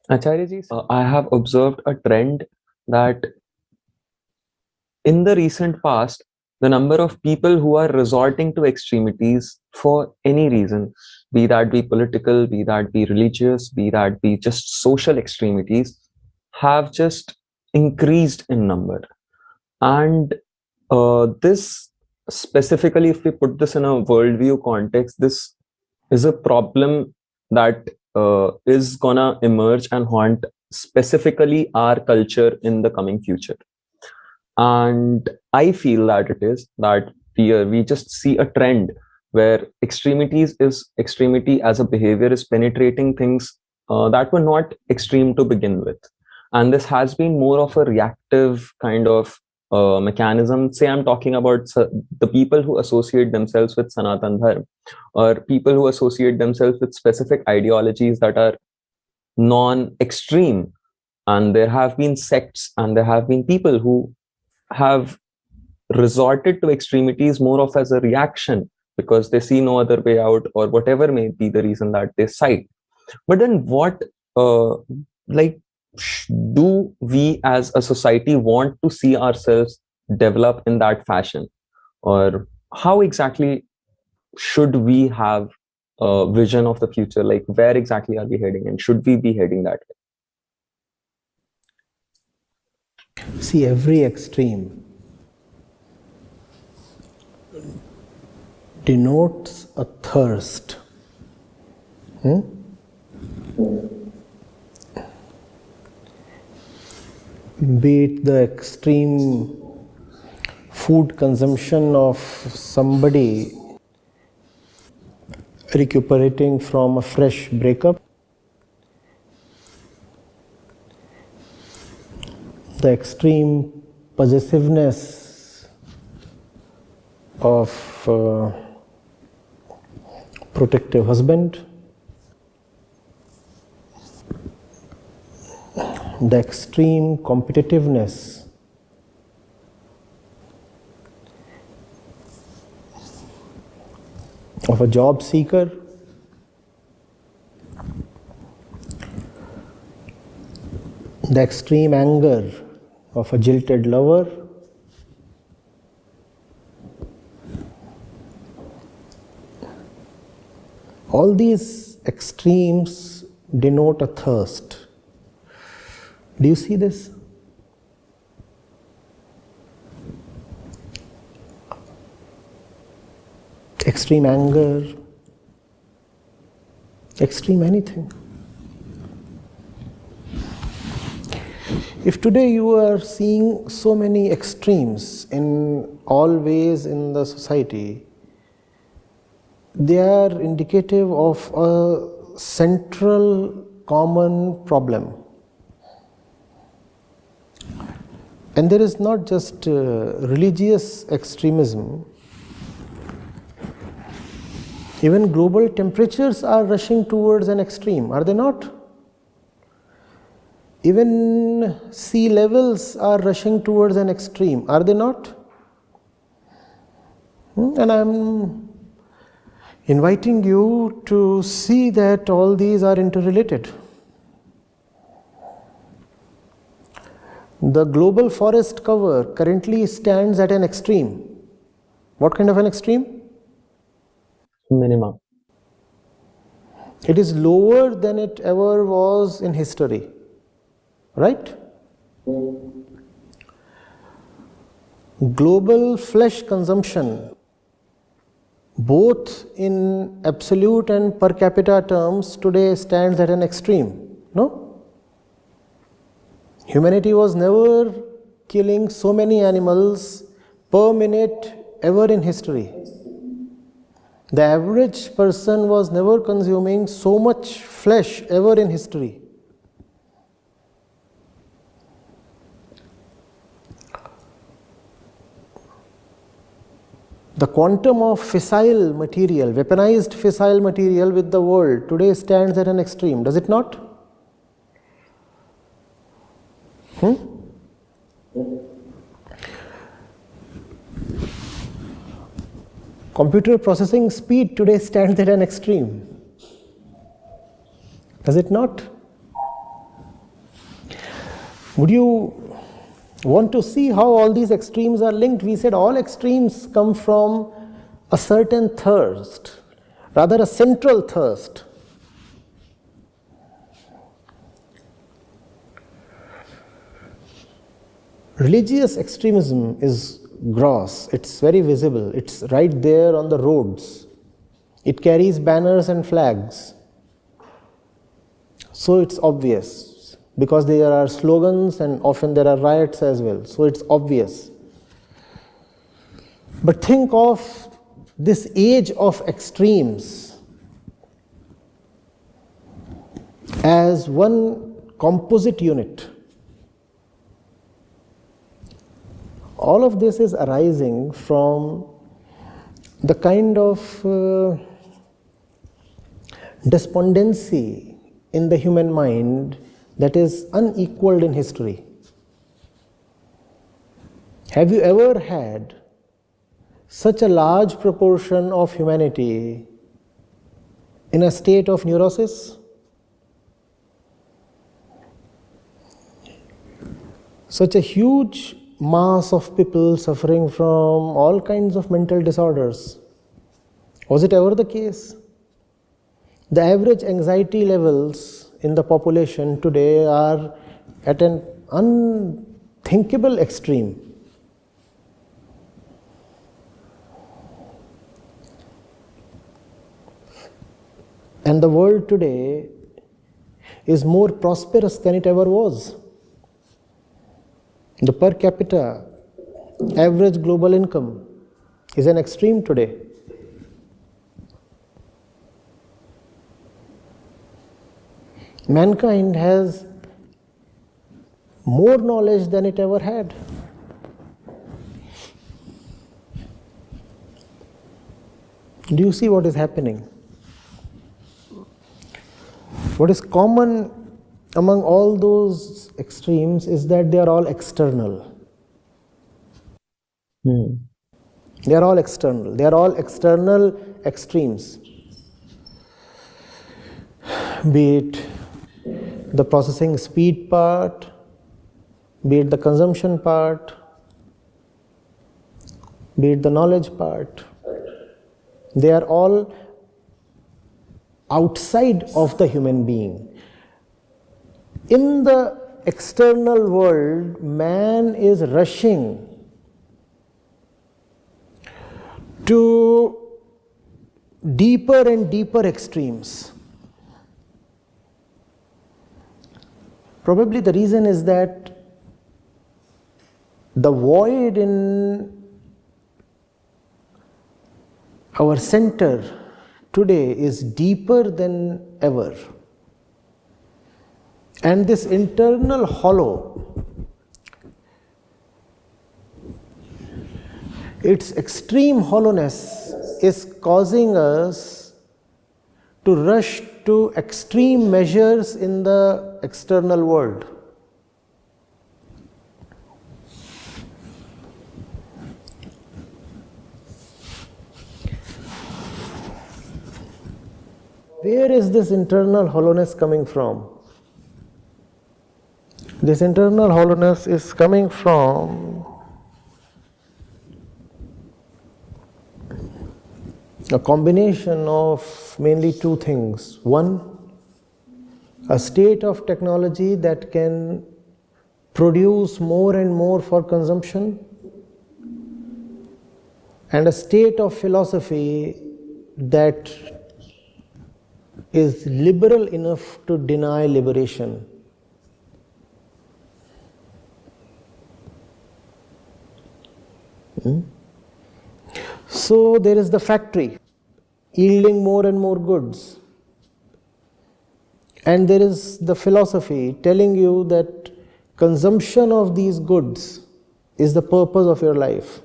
Acharya ji, I have observed a trend that in the recent past, the number of people who are resorting to extremities for any reason, be that be political, be that be religious, be that be just social extremities, have just increased in number. And this specifically, if we put this in a worldview context, this is a problem that is gonna emerge and haunt specifically our culture in the coming future. And I feel that it is that we just see a trend where extremity as a behavior is penetrating things that were not extreme to begin with, and this has been more of a reactive kind of mechanism. Say I'm talking about the people who associate themselves with Sanatan Dharma, or people who associate themselves with specific ideologies that are non-extreme, and there have been sects and there have been people who have resorted to extremities more of as a reaction because they see no other way out, or whatever may be the reason that they cite. But then what like do we as a society want to see ourselves develop in that fashion, or how exactly should we have a vision of the future? Like, where exactly are we heading, and should we be heading that way? See, every extreme denotes a thirst. Be it the extreme food consumption of somebody recuperating from a fresh breakup, the extreme possessiveness of protective husband, the extreme competitiveness of a job seeker, the extreme anger of a jilted lover, all these extremes denote a thirst. Do you see this? Extreme anger, extreme anything. If today you are seeing so many extremes in all ways in the society, they are indicative of a central common problem. And there is not just religious extremism. Even global temperatures are rushing towards an extreme, are they not? Even sea levels are rushing towards an extreme, are they not? And I'm inviting you to see that all these are interrelated. The global forest cover currently stands at an extreme. What kind of an extreme? minimum? It is lower than it ever was in history, right? Global flesh consumption, both in absolute and per capita terms, today stands at an extreme, no? Humanity was never killing so many animals per minute ever in history. The average person was never consuming so much flesh ever in history. The quantum of fissile material, weaponized fissile material with the world today stands at an extreme, does it not? Computer processing speed today stands at an extreme, does it not? Would you want to see how all these extremes are linked? We said all extremes come from a certain thirst, rather a central thirst. Religious extremism is gross, it's very visible, it's right there on the roads. It carries banners and flags. So it's obvious, because there are slogans and often there are riots as well. So it's obvious. But think of this age of extremes as one composite unit. All of this is arising from the kind of despondency in the human mind that is unequaled in history. Have you ever had such a large proportion of humanity in a state of neurosis? Such a huge mass of people suffering from all kinds of mental disorders. Was it ever the case? The average anxiety levels in the population today are at an unthinkable extreme. And the world today is more prosperous than it ever was. The per capita average global income is an extreme today. Mankind has more knowledge than it ever had. Do you see what is happening? What is common among all those extremes is that they are all external. They are all external. They are all external extremes. Be it the processing speed part, be it the consumption part, be it the knowledge part. They are all outside of the human being. In the external world, man is rushing to deeper and deeper extremes. Probably the reason is that the void in our center today is deeper than ever. And this internal hollow, its extreme hollowness is causing us to rush to extreme measures in the external world. Where is this internal hollowness coming from? This internal hollowness is coming from a combination of mainly two things. One, a state of technology that can produce more and more for consumption, and a state of philosophy that is liberal enough to deny liberation. So there is the factory yielding more and more goods, and there is the philosophy telling you that consumption of these goods is the purpose of your life.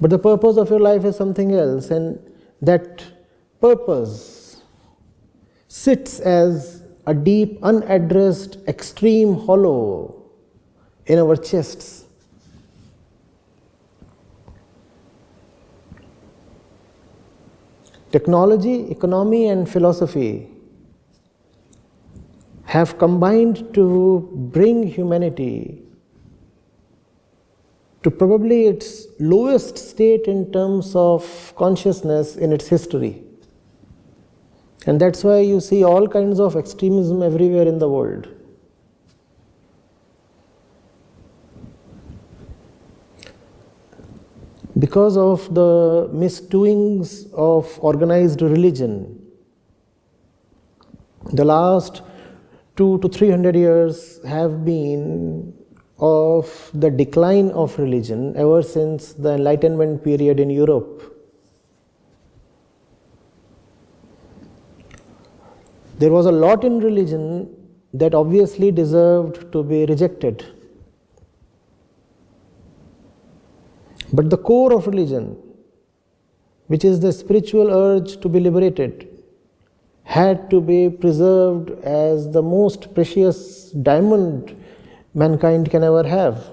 But the purpose of your life is something else, and that purpose sits as a deep, unaddressed, extreme hollow in our chests. Technology, economy, and philosophy have combined to bring humanity to probably its lowest state in terms of consciousness in its history. And that's why you see all kinds of extremism everywhere in the world. Because of the misdoings of organized religion, the last 200 to 300 years have been of the decline of religion ever since the Enlightenment period in Europe. There was a lot in religion that obviously deserved to be rejected. But the core of religion, which is the spiritual urge to be liberated, had to be preserved as the most precious diamond mankind can ever have.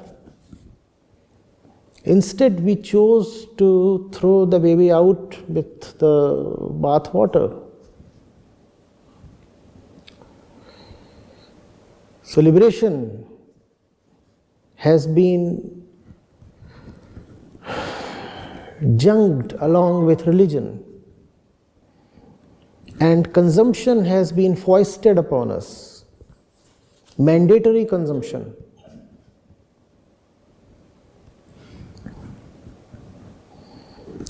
Instead, we chose to throw the baby out with the bath water. So liberation has been junked along with religion, and consumption has been foisted upon us, mandatory consumption.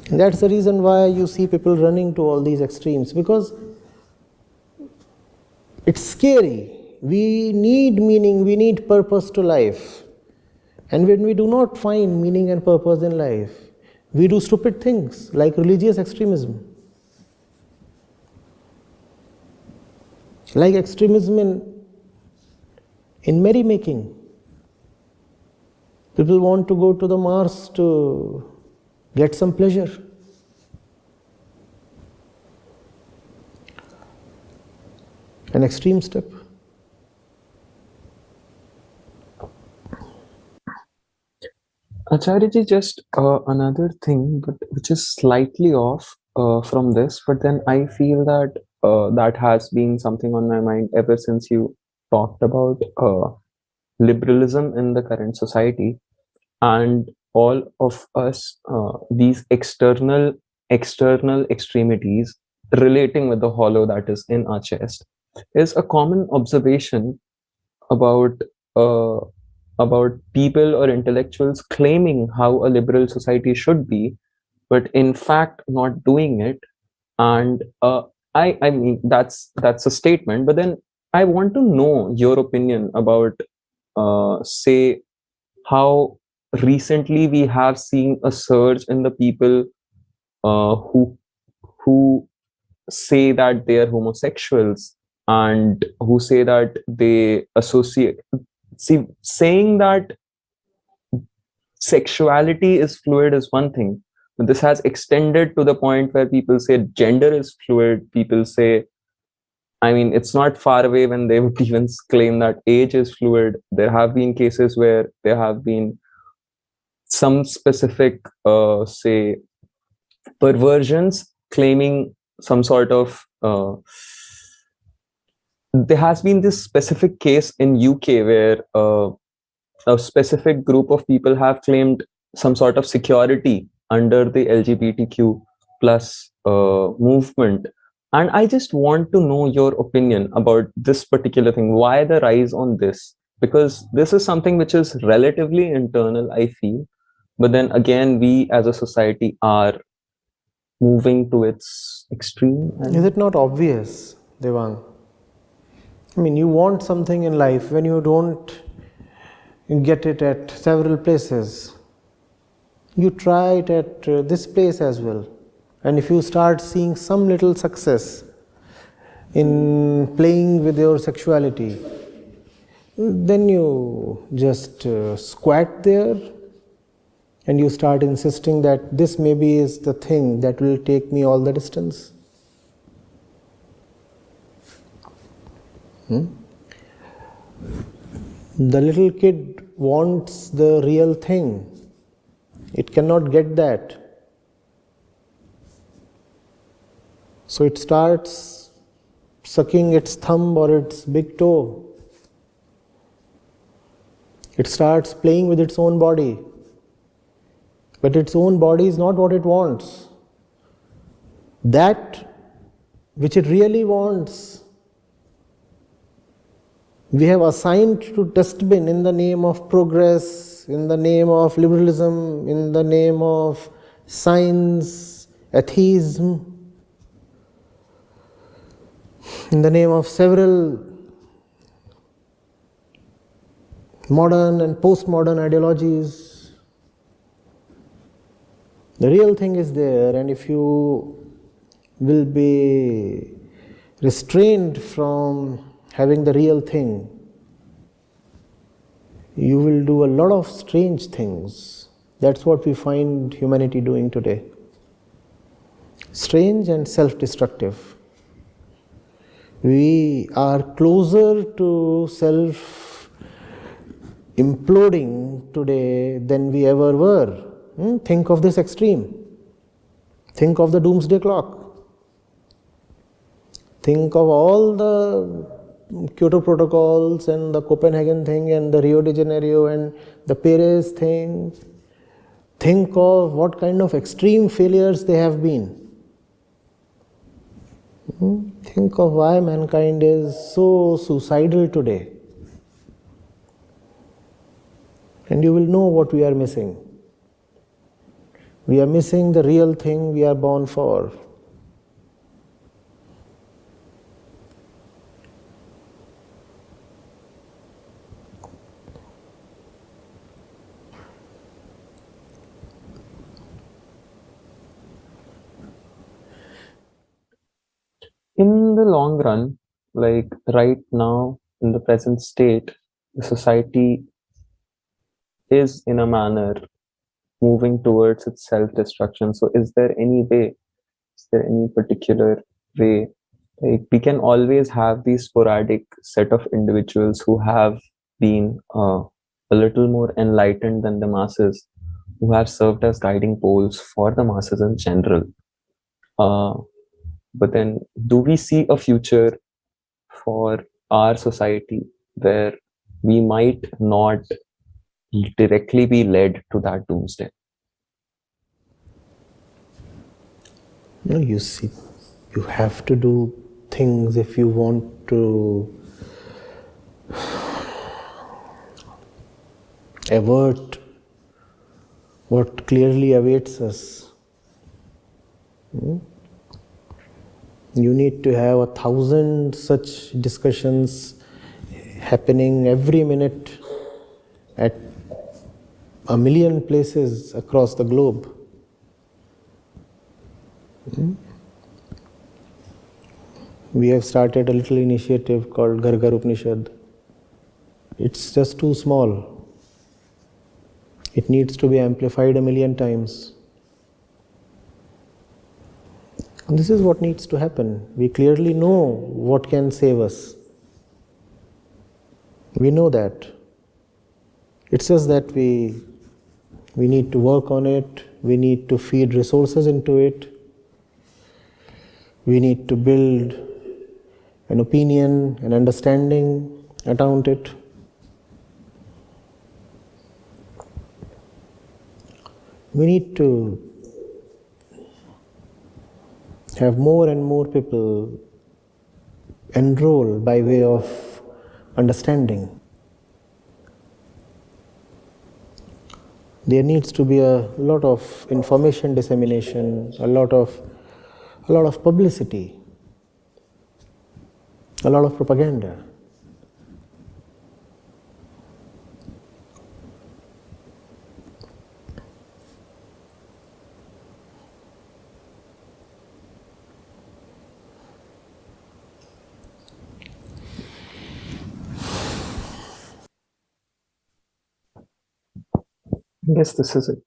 And that's the reason why you see people running to all these extremes, because it's scary. We need meaning, we need purpose to life. And when we do not find meaning and purpose in life, we do stupid things like religious extremism, like extremism in merrymaking. People want to go to the Mars to get some pleasure. An extreme step. Acharya, just another thing, but which is slightly off from this, but then I feel that that has been something on my mind ever since you talked about liberalism in the current society, and all of us, these external extremities relating with the hollow that is in our chest, is a common observation about uh, about people or intellectuals claiming how a liberal society should be, but in fact not doing it. And I mean that's a statement, but then I want to know your opinion about say how recently we have seen a surge in the people who say that they are homosexuals, and who say that they associate, see, saying that sexuality is fluid is one thing, but this has extended to the point where people say gender is fluid. People say, I mean, it's not far away when they would even claim that age is fluid. There have been cases where there have been some specific, say, perversions claiming some sort of. There has been this specific case in UK where a specific group of people have claimed some sort of security under the LGBTQ plus movement. And I just want to know your opinion about this particular thing. Why the rise on this? Because this is something which is relatively internal, I feel. But then again, we as a society are moving to its extreme. Is it not obvious, Devang? I mean, you want something in life when you don't get it at several places. You try it at this place as well. And if you start seeing some little success in playing with your sexuality, then you just squat there and you start insisting that this maybe is the thing that will take me all the distance. The little kid wants the real thing. It cannot get that. So it starts sucking its thumb or its big toe. It starts playing with its own body. But its own body is not what it wants. That which it really wants, we have assigned to dustbin in the name of progress, in the name of liberalism, in the name of science, atheism, in the name of several modern and postmodern ideologies. The real thing is there, and if you will be restrained from having the real thing, you will do a lot of strange things. That's what we find humanity doing today. Strange and self-destructive. We are closer to self-imploding today than we ever were. Think of this extreme. Think of the doomsday clock. Think of all the Kyoto protocols and the Copenhagen thing and the Rio de Janeiro and the Paris thing. Think of what kind of extreme failures they have been. Think of why mankind is so suicidal today. And you will know what we are missing. We are missing the real thing we are born for. In the long run, like right now, in the present state, the society is in a manner moving towards its self-destruction. So is there any particular way? Like we can always have these sporadic set of individuals who have been a little more enlightened than the masses, who have served as guiding poles for the masses in general. But then, do we see a future for our society where we might not directly be led to that doomsday? No, you see, you have to do things if you want to avert what clearly awaits us. You need to have 1,000 such discussions happening every minute at 1,000,000 places across the globe. We have started a little initiative called Ghar Ghar Upanishad. It's just too small. It needs to be amplified 1,000,000 times. And this is what needs to happen. We clearly know what can save us. We know that. It's just that we need to work on it. We need to feed resources into it. We need to build an opinion, an understanding around it. We need to have more and more people enroll by way of understanding. There needs to be a lot of information dissemination, a lot of publicity, a lot of propaganda. I guess this is it.